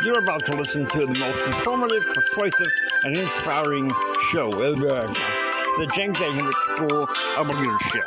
You're about to listen to the most informative, persuasive, and inspiring show ever. The James A. Hendricks School of Leadership.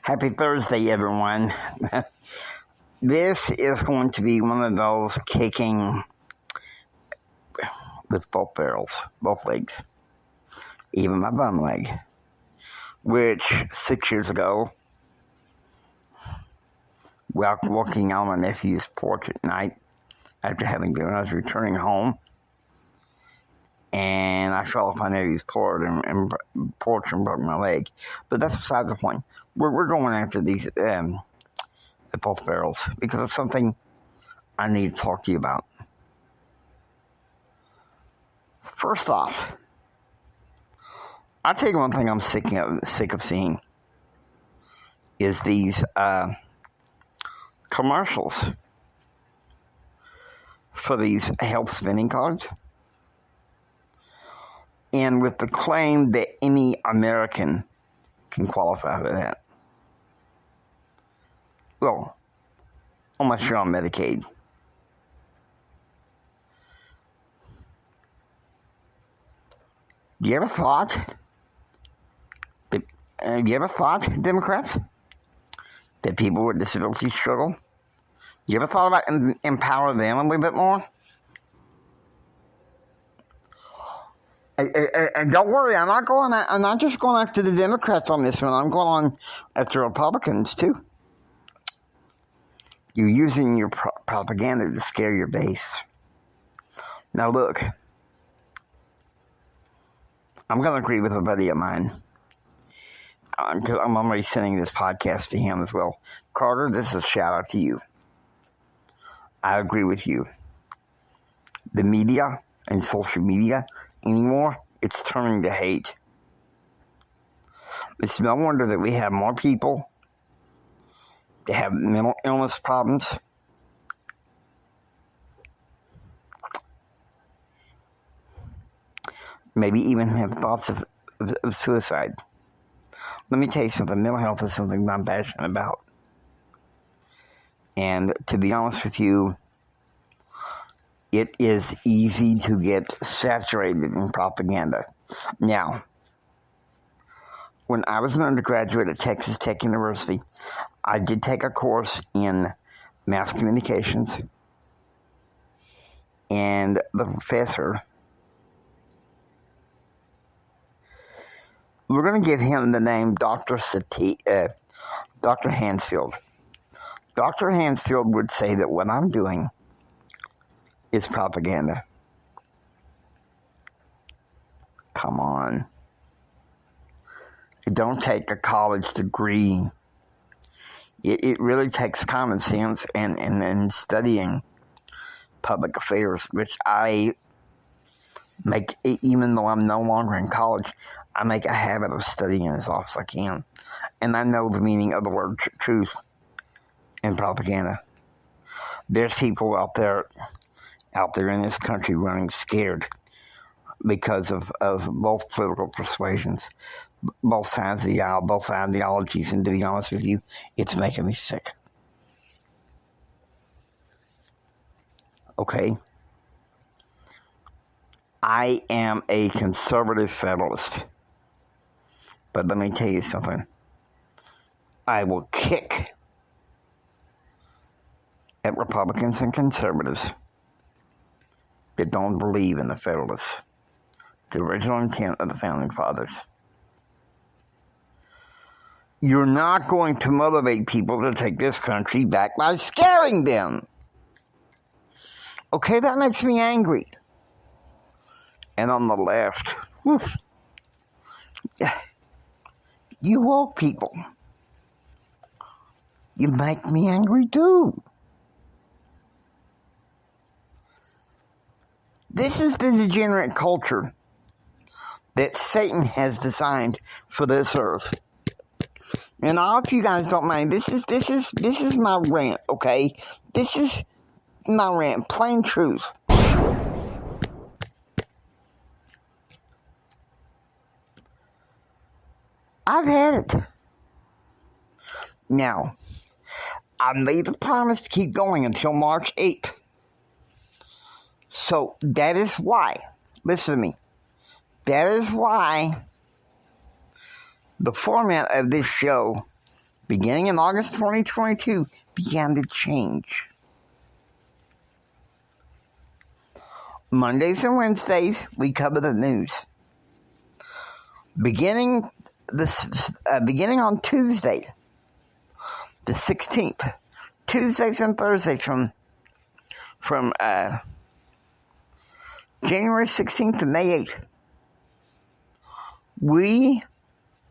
Happy Thursday, everyone. This is going to be one of those kicking with both barrels, both legs, even my bum leg, which 6 years ago, while walking on my nephew's porch at night after having dinner, I was returning home, and I fell off my nephew's porch and broke my leg. But that's beside the point. We're going after these at both barrels because of something I need to talk to you about. First off, I'll tell you one thing I'm sick of seeing is these commercials for these health spending cards, and with the claim that any American can qualify for that. Well, unless you're on Medicaid. You ever thought, Democrats, that people with disabilities struggle? You ever thought about empowering them a little bit more? And don't worry, I'm not just going after the Democrats on this one. I'm going on after Republicans too. You're using your propaganda to scare your base. Now look, I'm going to agree with a buddy of mine. Because I'm already sending this podcast to him as well. Carter, this is a shout out to you. I agree with you. The media and social media anymore, it's turning to hate. It's no wonder that we have more people that have mental illness problems. Maybe even have thoughts of suicide. Let me tell you something. Mental health is something I'm passionate about. And to be honest with you, it is easy to get saturated in propaganda. Now, when I was an undergraduate at Texas Tech University, I did take a course in mass communications. And the professor, we're going to give him the name Dr. Hansfield. Dr. Hansfield would say that what I'm doing is propaganda. Come on. It don't take a college degree. It really takes common sense and studying public affairs, which I make, even though I'm no longer in college, I make a habit of studying as often as I can. And I know the meaning of the word truth and propaganda. There's people out there in this country running scared because of both political persuasions, both sides of the aisle, both ideologies, and to be honest with you, it's making me sick. Okay? I am a conservative federalist. But let me tell you something. I will kick at Republicans and conservatives that don't believe in the Federalists, the original intent of the Founding Fathers. You're not going to motivate people to take this country back by scaring them. Okay, that makes me angry. And on the left, you woke people, you make me angry too. This is the degenerate culture that Satan has designed for this earth. And I hope you guys don't mind. This is my rant, okay? This is my rant, plain truth. I've had it. Now, I made the promise to keep going until March 8th. So that is why, listen to me, that is why the format of this show, beginning in August 2022, began to change. Mondays and Wednesdays, we cover the news. Beginning on Tuesday, the 16th, Tuesdays and Thursdays from January 16th to May 8th, we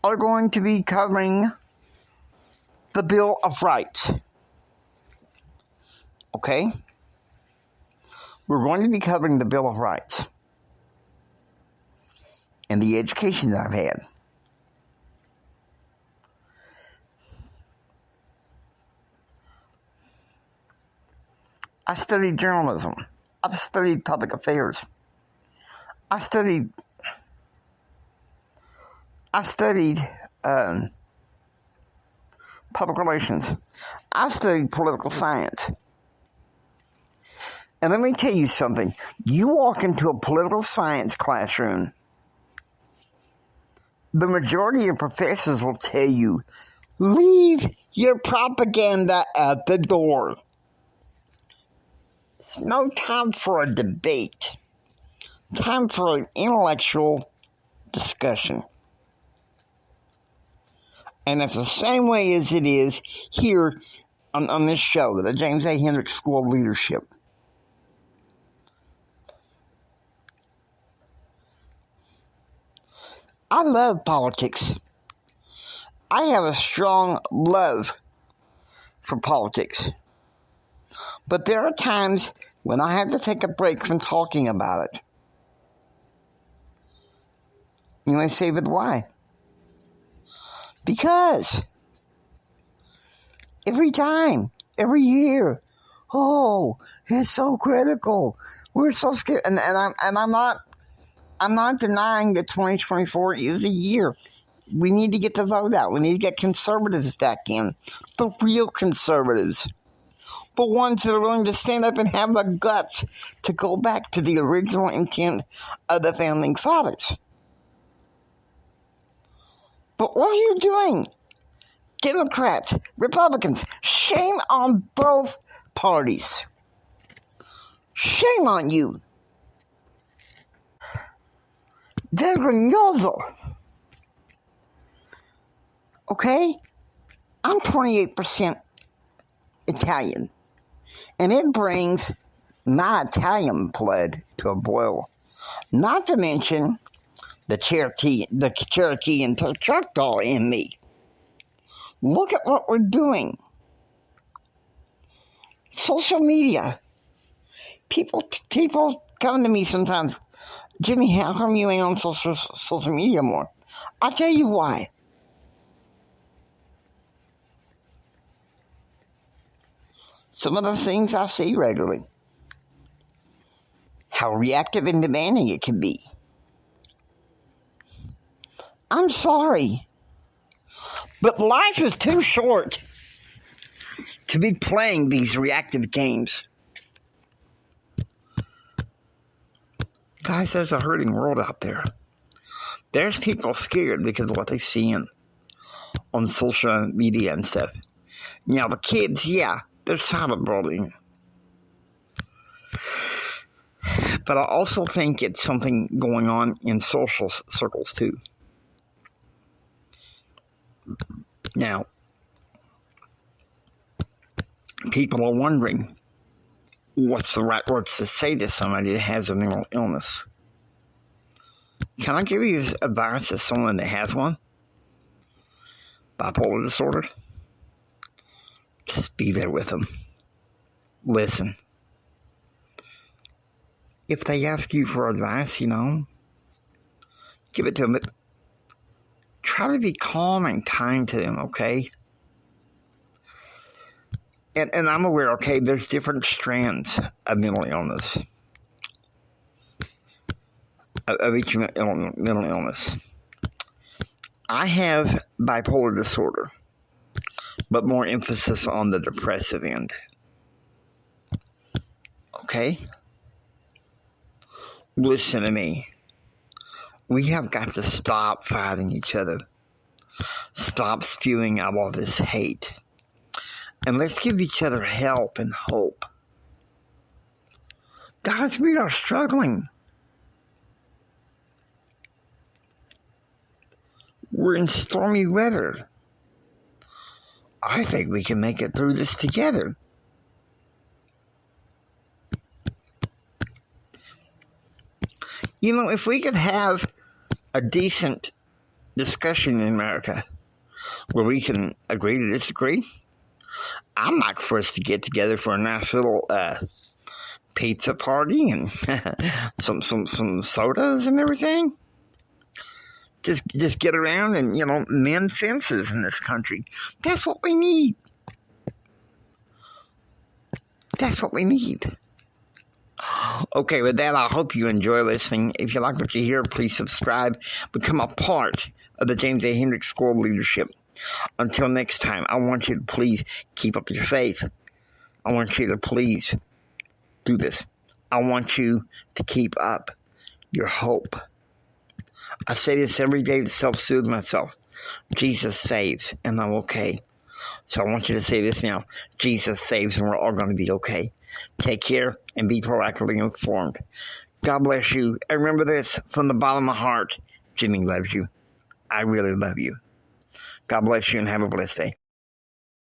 are going to be covering the Bill of Rights. Okay? We're going to be covering the Bill of Rights and the education that I've had. I studied journalism. I studied public affairs. I studied public relations. I studied political science. And let me tell you something. You walk into a political science classroom, the majority of professors will tell you, leave your propaganda at the door. It's no time for a debate. Time for an intellectual discussion. And it's the same way as it is here on this show, the James A. Hendricks School of Leadership. I love politics. I have a strong love for politics. But there are times when I have to take a break from talking about it. You may say, but why? Because every time, every year, oh, it's so critical. We're so scared. And I'm not denying that 2024 is a year. We need to get the vote out. We need to get conservatives back in. The real conservatives. The ones that are willing to stand up and have the guts to go back to the original intent of the founding fathers. But what are you doing? Democrats, Republicans, shame on both parties. Shame on you. Vergognoso. Okay? I'm 28% Italian. And it brings my Italian blood to a boil. Not to mention the Cherokee and Choctaw in me. Look at what we're doing. Social media. People come to me sometimes, Jimmy, how come you ain't on social media more? I'll tell you why. Some of the things I see regularly. How reactive and demanding it can be. I'm sorry, but life is too short to be playing these reactive games. Guys, there's a hurting world out there. There's people scared because of what they're seeing on social media and stuff. Now, the kids, yeah, they're cyberbullying. But I also think it's something going on in social circles, too. Now, people are wondering what's the right words to say to somebody that has a mental illness. Can I give you advice as someone that has one? Bipolar disorder? Just be there with them. Listen. If they ask you for advice, give it to them. But try to be calm and kind to them, okay? And I'm aware, okay, there's different strands of mental illness. Of each mental illness. I have bipolar disorder. but more emphasis on the depressive end. Okay? Listen to me. We have got to stop fighting each other. Stop spewing out all this hate. And let's give each other help and hope. Guys, we are struggling. We're in stormy weather. I think we can make it through this together. You know, if we could have a decent discussion in America where we can agree to disagree, I'm like for us to get together for a nice little pizza party and some sodas and everything. Just get around and, you know, mend fences in this country. That's what we need. That's what we need. Okay, with that, I hope you enjoy listening. If you like what you hear, please subscribe. Become a part of the James A. Hendricks School of Leadership. Until next time, I want you to please keep up your faith. I want you to please do this. I want you to keep up your hope. I say this every day to self-soothe myself. Jesus saves, and I'm okay. So I want you to say this now. Jesus saves, and we're all going to be okay. Take care and be proactively informed. God bless you. And remember this, from the bottom of my heart, Jimmy loves you. I really love you. God bless you and have a blessed day.